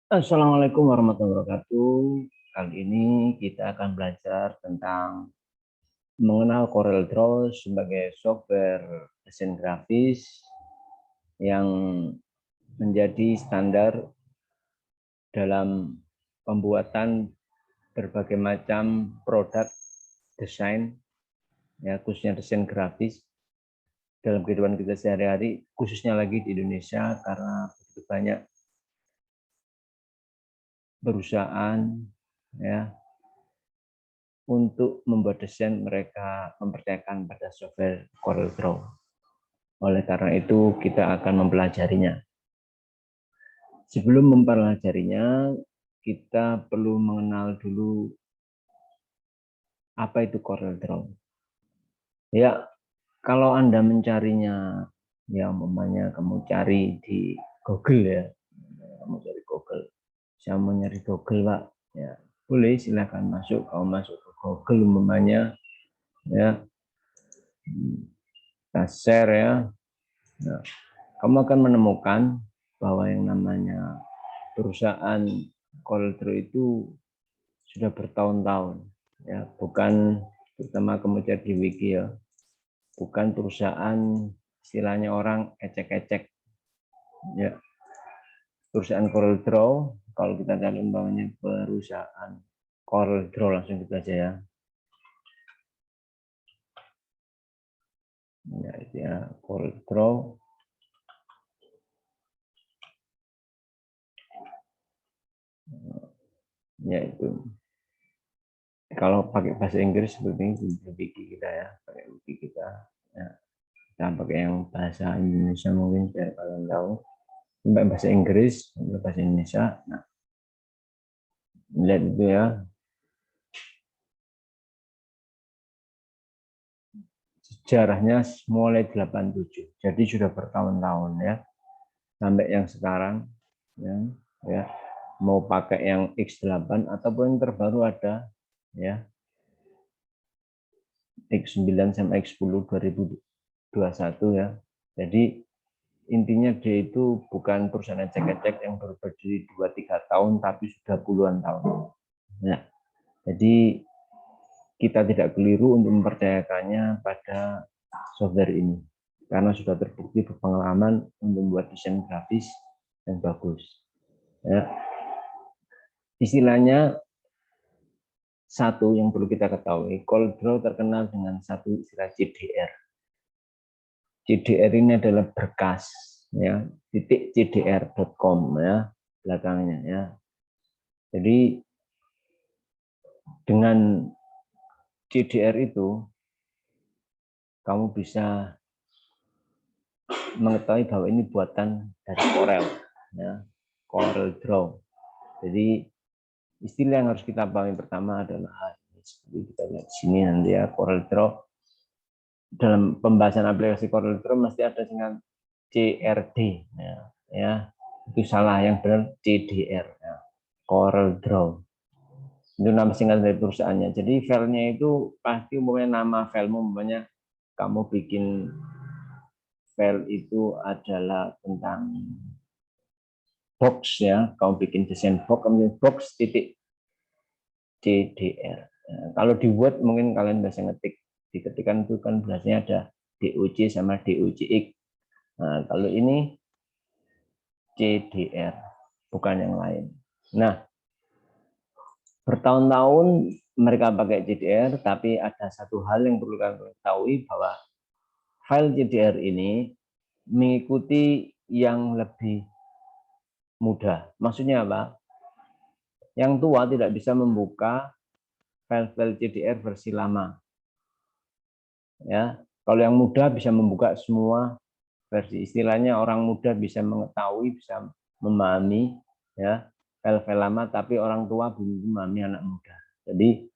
Assalamualaikum warahmatullahi wabarakatuh. Kali ini kita akan belajar tentang mengenal CorelDRAW sebagai software desain grafis yang menjadi standar dalam pembuatan berbagai macam produk desain, ya khususnya desain grafis dalam kehidupan kita sehari-hari, khususnya lagi di Indonesia karena begitu banyak perusahaan ya untuk membuat desain mereka mempercayakan pada software CorelDRAW. Oleh karena itu kita akan mempelajarinya. Sebelum mempelajarinya, kita perlu mengenal dulu apa itu CorelDRAW. Ya, kalau Anda mencarinya, ya umpamanya kamu cari di Google ya, kamu cari Google. Saya mau nyari Google, Pak. Ya, boleh silakan masuk. Kamu masuk ke Google umpamanya, ya, kita share ya. Nah, kamu akan menemukan bahwa yang namanya perusahaan CorelDRAW itu sudah bertahun-tahun, ya, bukan terutama kamu cari di wiki ya, bukan perusahaan istilahnya orang ecek-ecek, ya. Perusahaan CorelDRAW, kalau kita cari umpamanya perusahaan CorelDRAW langsung kita aja ya, ya itu ya CorelDRAW. Yaitu kalau pakai bahasa Inggris seperti ini di wiki kita ya, pakai wiki kita ya. Kita pakai yang bahasa Indonesia mungkin biar kalian tahu, sampai bahasa Inggris sampai bahasa Indonesia. Nah, lihat itu ya, sejarahnya mulai 87, jadi sudah bertahun-tahun ya, sampai yang sekarang ya, ya mau pakai yang X8 ataupun yang terbaru ada ya, X9 sampai X10 2021 ya. Jadi intinya dia itu bukan perusahaan ecek-ecek yang baru berdiri 2-3 tahun tapi sudah puluhan tahun. Nah, jadi kita tidak keliru untuk mempercayakannya pada software ini karena sudah terbukti berpengalaman untuk membuat desain grafis yang bagus. Ya. Istilahnya satu yang perlu kita ketahui, CorelDRAW terkenal dengan satu istilah CDR. CDR ini adalah berkas ya, .cdr.com ya belakangnya ya. Jadi dengan CDR itu kamu bisa mengetahui bahwa ini buatan dari Corel ya, CorelDRAW. Jadi istilah yang harus kita pahami pertama adalah seperti kita lihat di sini nanti ya, CorelDRAW. Dalam pembahasan aplikasi CorelDRAW mesti ada dengan CRD ya, ya. Itu salah, yang benar CDR ya, CorelDRAW. Itu nama singkat dari perusahaannya. Jadi filenya itu pasti umumnya nama filemu, umumnya kamu bikin file itu adalah tentang box ya, kamu bikin desain box, kamu box titik CDR. Nah, kalau di Word mungkin kalian bisa ngetik, diketikkan itu kan biasanya ada DOC sama DOCX. Nah, kalau ini CDR, bukan yang lain. Nah, bertahun-tahun mereka pakai CDR, tapi ada satu hal yang perlu kalian ketahui bahwa file CDR ini mengikuti yang lebih mudah. Maksudnya apa? Yang tua tidak bisa membuka file-file CDR versi lama. Ya, kalau yang muda bisa membuka semua versi. Istilahnya orang muda bisa mengetahui, bisa memahami ya file-file lama, tapi orang tua belum memahami anak muda. Jadi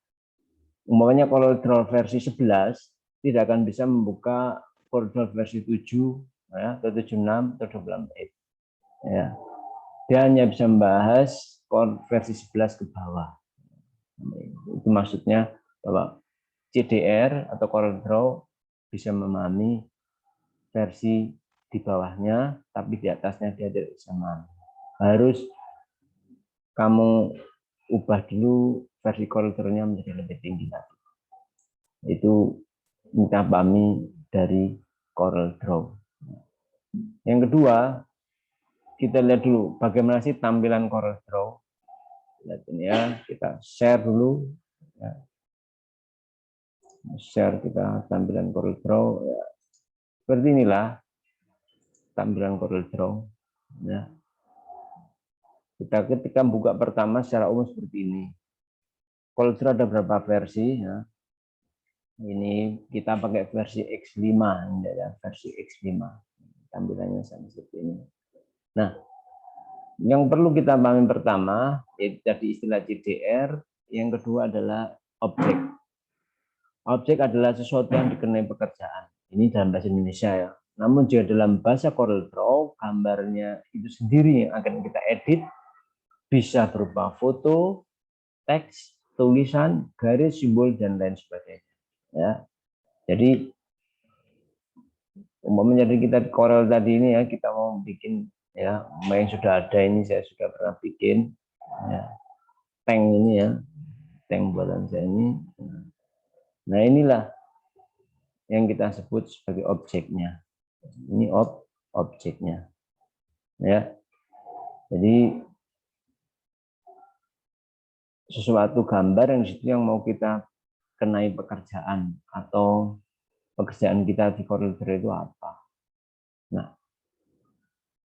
umpamanya CorelDRAW versi 11 tidak akan bisa membuka CorelDRAW versi 7 ya, atau 76 atau 24. Ya. Dia hanya bisa membahas versi 11 ke bawah. Itu maksudnya bahwa CDR atau CorelDRAW bisa memahami versi di bawahnya, tapi di atasnya dia tidak bisa memahami. Harus kamu ubah dulu versi CorelDRAW-nya menjadi lebih tinggi lagi. Itu minta pahami dari CorelDRAW. Yang kedua, kita lihat dulu bagaimana sih tampilan CorelDRAW. Lihat ini ya, kita share dulu. Ya. Share kita tampilan CorelDRAW. Ya. Seperti inilah tampilan CorelDRAW. Ya. Kita ketika buka pertama secara umum seperti ini. CorelDRAW ada berapa versi? Ya. Ini kita pakai versi X5, ini ya, versi X5. Tampilannya sama seperti ini. Nah, yang perlu kita pahami pertama, yaitu tadi istilah CDR, yang kedua adalah objek. Objek adalah sesuatu yang dikenai pekerjaan. Ini dalam bahasa Indonesia ya. Namun jika dalam bahasa CorelDRAW, gambarnya itu sendiri yang akan kita edit, bisa berupa foto, teks, tulisan, garis, simbol, dan lain sebagainya. Ya, jadi umpamanya kita di Corel tadi ini ya, kita mau bikin ya, yang sudah ada ini saya sudah pernah bikin ya, tank ini ya, tank buatan saya ini. Nah inilah yang kita sebut sebagai objeknya. Ini objeknya ya. Jadi sesuatu gambar yang disitu yang mau kita kenai pekerjaan atau pekerjaan kita di CorelDRAW itu apa. Nah,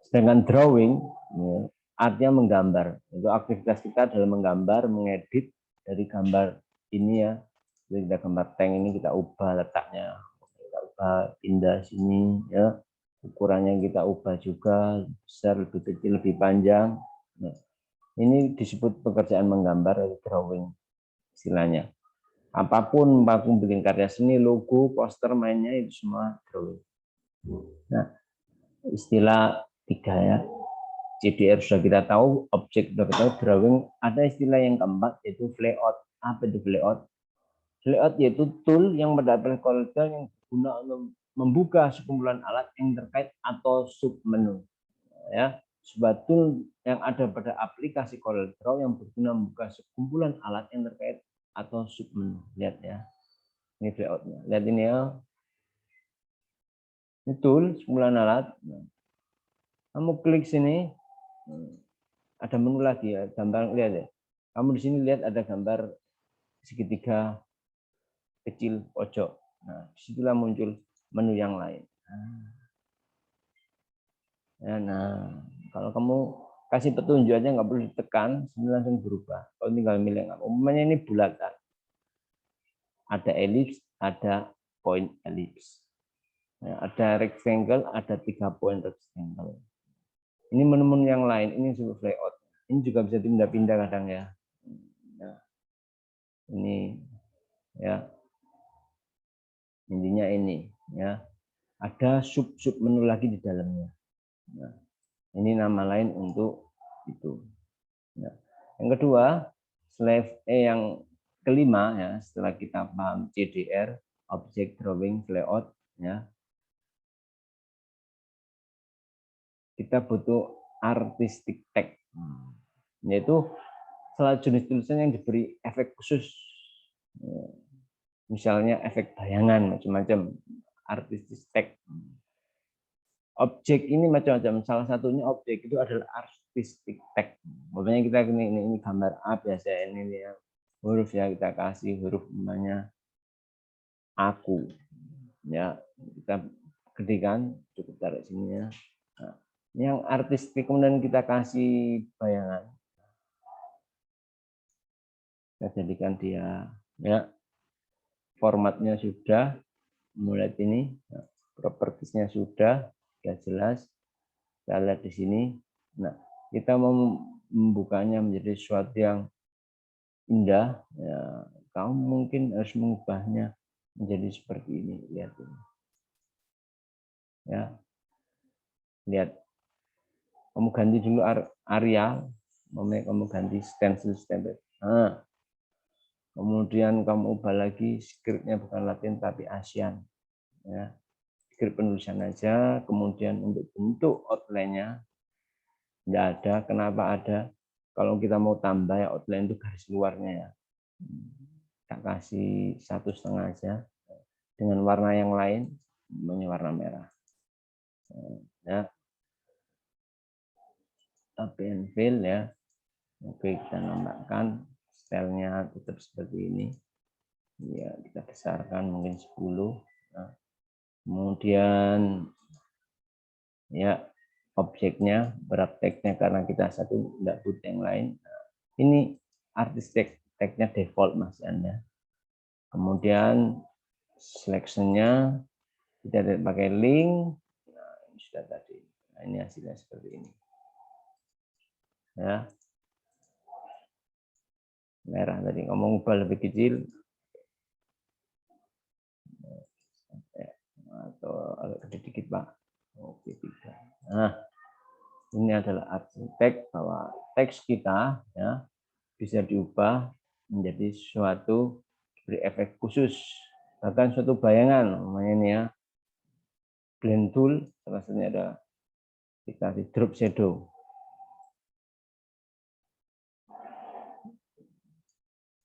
sedangkan drawing ya, artinya menggambar. Itu aktivitas kita adalah menggambar, mengedit dari gambar ini ya. Jadi kita gambar tank ini kita ubah letaknya, kita ubah pindah sini ya. Ukurannya kita ubah juga, besar, lebih kecil, lebih panjang. Nah, ini disebut pekerjaan menggambar atau drawing istilahnya. Apapun aku bikin karya seni, logo, poster, mainnya itu semua drawing. Nah, istilah tiga ya. CDR sudah kita tahu, objek sudah kita tahu, drawing. Ada istilah yang keempat yaitu layout. Apa itu layout? Layout yaitu tool yang mendapat CorelDRAW yang berguna untuk membuka sekumpulan alat yang terkait atau submenu. Ya, sebuah tool yang ada pada aplikasi CorelDRAW yang berguna membuka sekumpulan alat yang terkait atau submenu. Lihat ya, ini layoutnya. Lihat ini ya, ini tool sekumpulan alat. Kamu klik sini, ada menu lagi ya, gambar lihat ya. Kamu di sini lihat ada gambar segitiga kecil pojok. Nah, disitulah muncul menu yang lain. Nah, kalau kamu kasih petunjuk aja nggak perlu ditekan, sebenarnya langsung berubah. Kalau tinggal milih nggak, umumnya ini bulatan. Ada elips, ada point elips. Ada rectangle, ada 3 point rectangle. Ini menu-menu yang lain, ini disebut layout. Ini juga bisa pindah-pindah kadang ya. Nah, ini ya. Intinya ini ya. Ada sub-sub menu lagi di dalamnya. Nah, ini nama lain untuk itu. Nah, yang kedua, yang kelima ya, setelah kita paham CDR, Object Drawing Layout ya. Kita butuh artistic tag. Yaitu salah jenis tulisan yang diberi efek khusus. Misalnya efek bayangan macam-macam, artistic tag. Objek ini macam-macam. Salah satunya objek itu adalah artistic tag. Makanya kita ini gambar A biasa ini ya. Huruf ya kita kasih huruf namanya aku. Ya, kita gedekan cukup tarik sini ya. Nah, yang artistik kemudian kita kasih bayangan. Kita jadikan dia ya. Formatnya sudah mulai ini, propertiesnya sudah jelas. Kita lihat di sini. Nah, kita mau membukanya menjadi sesuatu yang indah. Ya, kamu mungkin harus mengubahnya menjadi seperti ini. Lihat ini. Ya, lihat. Kamu ganti dulu area, kamu ganti stencil. Nah, kemudian kamu ubah lagi scriptnya bukan Latin tapi ASEAN. Ya, script penulisan aja. Kemudian untuk bentuk outline-nya tidak ada. Kenapa ada? Kalau kita mau tambah ya outline itu garis luarnya ya. Kita kasih 1,5 aja. Dengan warna yang lain, namanya warna merah. Ya, copy and fill ya. Oke, kita nambahkan stylenya tetap seperti ini. Ya, kita besarkan mungkin 10. Nah, kemudian ya objeknya, berat tagnya karena kita satu tidak butuh yang lain. Nah, ini artis tagnya default Mas Anda. Kemudian selection-nya kita pakai link. Nah, ini sudah tadi. Nah, ini hasilnya seperti ini. Ya. Merah tadi ngomong ubah lebih kecil atau agak gede dikit Pak. Oke, 3. Nah, ini adalah arsitek bahwa teks kita ya bisa diubah menjadi suatu beri efek khusus, bahkan suatu bayangan namanya ini ya. Blend tool salah satunya ada kita di drop shadow.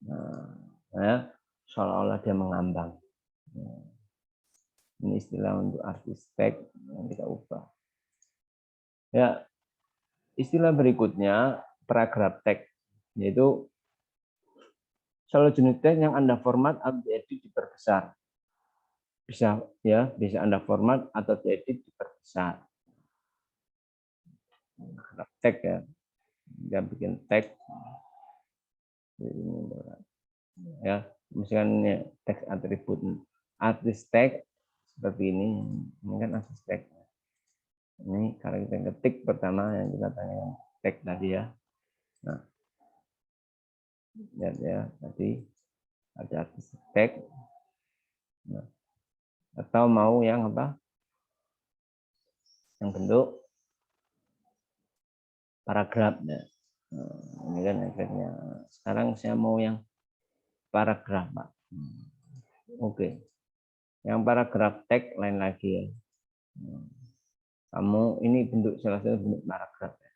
Nah, ya, seolah-olah dia mengambang. Ini istilah untuk arsitek yang kita ubah. Ya, istilah berikutnya paragraph tag, yaitu salah jenis tag yang Anda format atau diedit diperbesar. Bisa ya, bisa Anda format atau diedit diperbesar. Tag ya, kita bikin tag. Ya, misalnya teks atribut artis tag seperti ini kan artis tag. Ini kalau kita ketik pertama yang kita tanya tag tadi ya. Nah, lihat ya tadi ada artis tag. Nah, atau mau yang apa? Yang bentuk paragraf ya. Nah, ini kan efeknya. Sekarang saya mau yang paragraf Pak. Oke. Yang paragraf tag lain lagi ya. Kamu ini bentuk salah satu bentuk paragraf ya.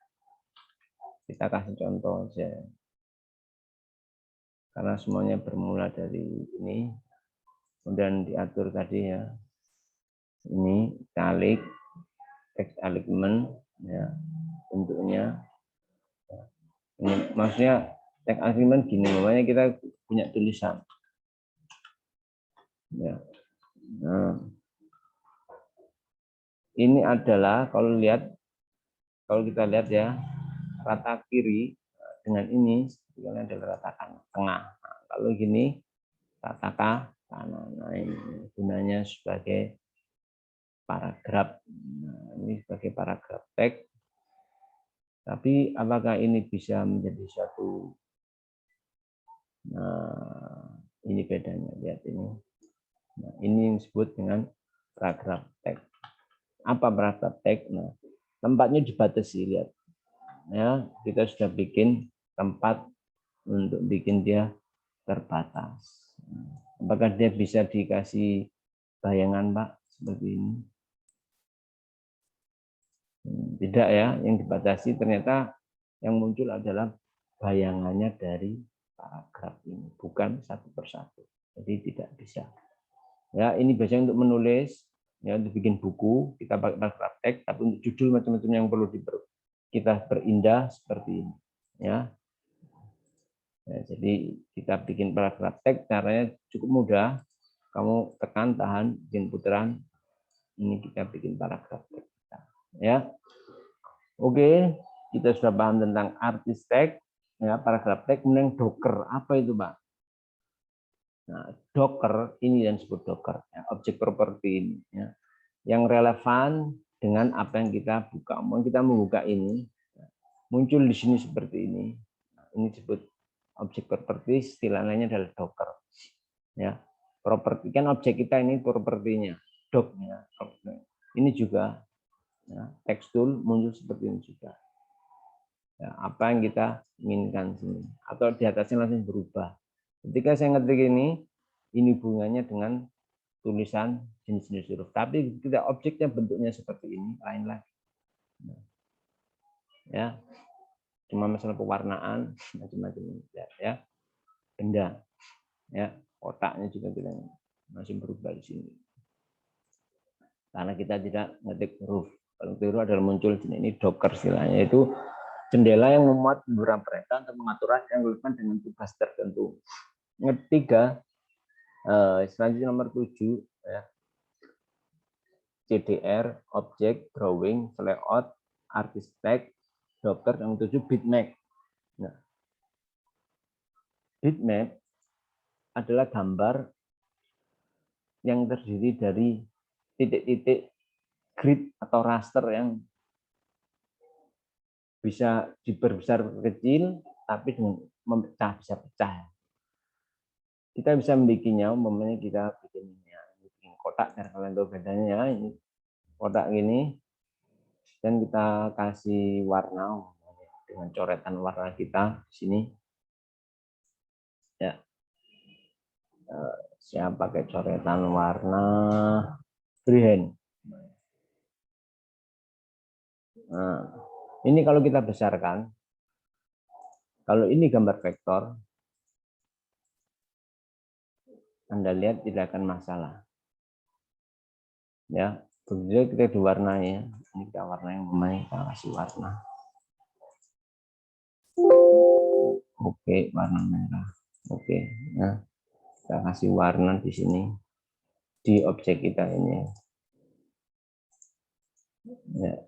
Kita kasih contoh aja. Karena semuanya bermula dari ini. Kemudian diatur tadi ya. Ini italic, text alignment ya. Bentuknya. Ini maksudnya text alignment gini, namanya kita punya tulisan. Ya. Nah, ini adalah kalau kita lihat ya, rata kiri dengan ini adalah rata tengah. Nah, kalau gini rata kanan. Nah, ini gunanya sebagai paragraf. Nah, ini sebagai paragraf tag. Tapi apakah ini bisa menjadi suatu? Nah, ini bedanya. Lihat ini. Nah, ini yang disebut dengan paragraf tag. Apa paragraf tag? Nah, tempatnya dibatasi. Lihat. Ya, kita sudah bikin tempat untuk bikin dia terbatas. Apakah dia bisa dikasih bayangan, Pak, seperti ini? Tidak ya, yang dibatasi ternyata yang muncul adalah bayangannya dari paragraf ini, bukan satu persatu. Jadi tidak bisa. Ya, ini biasanya untuk menulis, ya untuk bikin buku kita pakai paragraf tag, tapi untuk judul macam-macam yang perlu kita berindah seperti ini. Ya. Ya, jadi kita bikin paragraf tag caranya cukup mudah. Kamu tekan, tahan, bikin putaran. Ini kita bikin paragraf tag. Ya, oke, kita sudah paham tentang artis tag, ya paragraf tag. Kemudian Docker, apa itu, Pak? Nah, Docker ini yang disebut Docker, ya, objek properti ini, ya, yang relevan dengan apa yang kita buka. Mau kita membuka ini, muncul di sini seperti ini. Nah, ini disebut objek properti, istilah lainnya adalah Docker. Ya, properti kan objek kita ini propertinya, doc-nya. Ini juga ya, text tool muncul seperti ini juga. Ya, apa yang kita inginkan sini atau di atasnya langsung berubah. Ketika saya ngetik ini hubungannya dengan tulisan jenis-jenis huruf. Tapi kita objeknya bentuknya seperti ini, lain lagi. Ya, cuma masalah pewarnaan macam-macam ya, benda ya, kotaknya juga kita masih berubah di sini karena kita tidak ngetik huruf. Kalau huruf adalah muncul di ini Docker istilahnya, itu jendela yang memuat beberapa perintah untuk mengatur yang relevan dengan tugas tertentu. Ketiga, selanjutnya nomor 7 ya, CDR, object, drawing, layout, artistek, Docker, yang 7 bitmap. Nah, bitmap adalah gambar yang terdiri dari titik-titik grid atau raster yang bisa diperbesar ke kecil, tapi dengan memecah, bisa pecah. Kita bisa membikinnya, umpamanya kita bikin kotak, biar kalian tahu bedanya. Ini kotak gini, dan kita kasih warna dengan coretan warna kita di sini. Ya, saya pakai coretan warna freehand. Nah, ini kalau kita besarkan, kalau ini gambar vektor, Anda lihat tidak akan masalah. Ya, begitu kita diwarnai. Ini kita warna yang memang kita kasih warna. Oke, warna merah. Oke, nah kita kasih warna di sini di objek kita ini. Ya.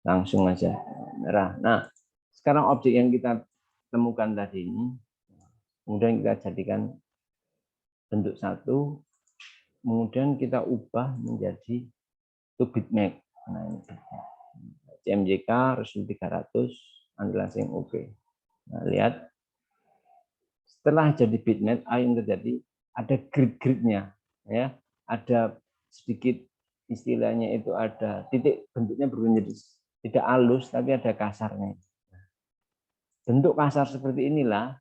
Langsung aja merah. Nah, sekarang objek yang kita temukan tadi ini, kemudian kita jadikan bentuk satu, kemudian kita ubah menjadi bitmap. Nah, ini CMYK resolusi 300, Anda langsung oke. Nah, lihat, setelah jadi bitmap, yang terjadi ada grid-gridnya, ya, ada sedikit istilahnya itu ada titik, bentuknya berubah menjadi tidak halus, tapi ada kasarnya. Bentuk kasar seperti inilah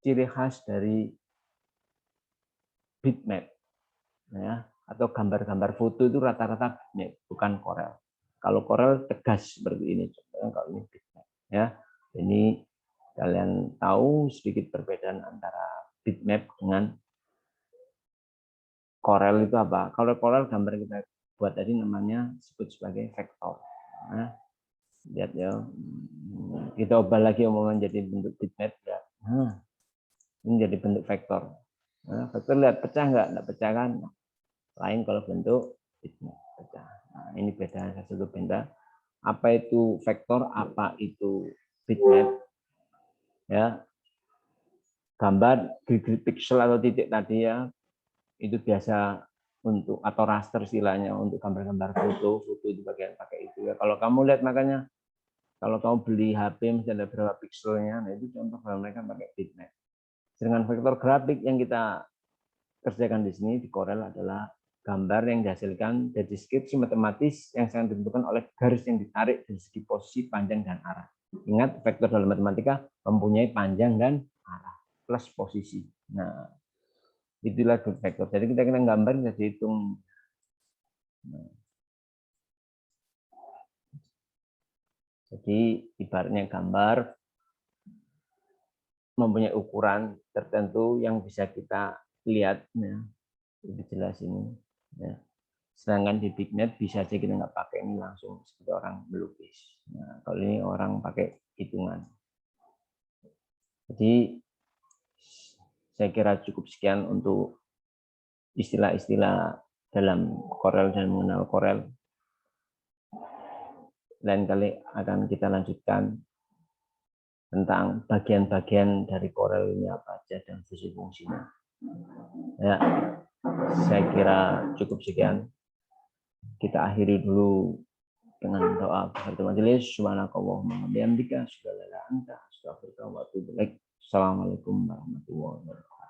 ciri khas dari bitmap, ya, atau gambar-gambar foto itu rata-rata bitmap, bukan Corel. Kalau Corel tegas seperti ini, kalau ini bitmap, ya. Ini kalian tahu sedikit perbedaan antara bitmap dengan Corel itu apa? Kalau Corel gambar kita buat tadi namanya disebut sebagai vektor. Nah, lihat ya, kita ubah lagi omongan jadi bentuk bitmap ya. Nah, ini jadi bentuk vektor. Nah, vektor lihat pecah nggak? Nggak pecah kan? Lain kalau bentuk bitmap pecah. Nah, ini beda satu benda. Apa itu vektor? Apa itu bitmap? Ya, gambar grid pixel atau titik tadi ya, itu biasa untuk atau raster istilahnya untuk gambar-gambar foto itu bagian pakai itu ya. Kalau kamu lihat makanya kalau kamu beli HP mesti ada berapa pixelnya, nah itu contoh kalau mereka pakai bitmap. Dengan vektor grafik yang kita kerjakan di sini di Corel adalah gambar yang dihasilkan dari deskripsi matematis yang sangat ditentukan oleh garis yang ditarik dari segi posisi, panjang, dan arah. Ingat, vektor dalam matematika mempunyai panjang dan arah plus posisi. Nah, itulah vektor. Jadi kita gambar bisa dihitung. Nah, jadi ibaratnya gambar mempunyai ukuran tertentu yang bisa kita lihat, ya, lebih jelas ini. Ya. Sedangkan di bitmap bisa aja kita nggak pakai, ini langsung seperti orang melukis. Nah, kalau ini orang pakai hitungan. Jadi saya kira cukup sekian untuk istilah-istilah dalam Corel dan mengenal Corel. Lain kali akan kita lanjutkan tentang bagian-bagian dari Corel ini apa aja dan fungsi-fungsinya. Ya, saya kira cukup sekian. Kita akhiri dulu dengan doa beserta majelis. Subhanakallahumma wa bihamdika asyhadu an la ilaha illa anta astaghfiruka wa atubu ilaik. Assalamualaikum warahmatullahi wabarakatuh.